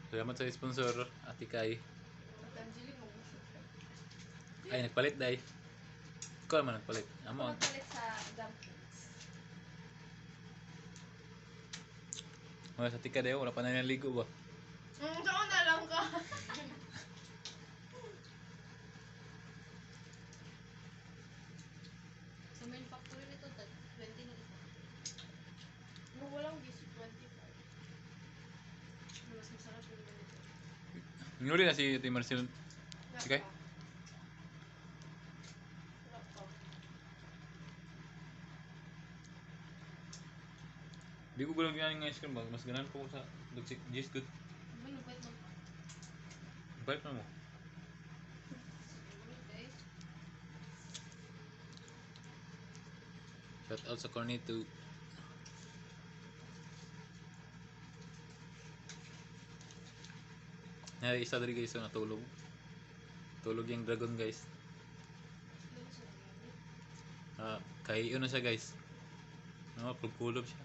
Salamat sa sponsor, Ate Kai. Patanjali mo busog siya. Ay, nagpalit day. Ikaw naman nagpalit. Ako Amo. nagpalit sa dumplings. Mga sa tika dayo, wala pa na naligo ba? Saan na lang ka? Sa main factory nito, 20 na isa. Nung walang giso, 25. Mas masarap yung ganito. Nuri na si Ate Marcel. Sige. Wala pa. Di ko gulang ginahin ng ice cream ba? Mas ganahan ko sa Dugsik. G's good. Diba, lupit mo pa. Bait na mo. Okay. Shout out sa Cornito. Nay isa diri guys so natulog. Tulog yung dragon guys. Kay na siya guys. Pagkulob siya.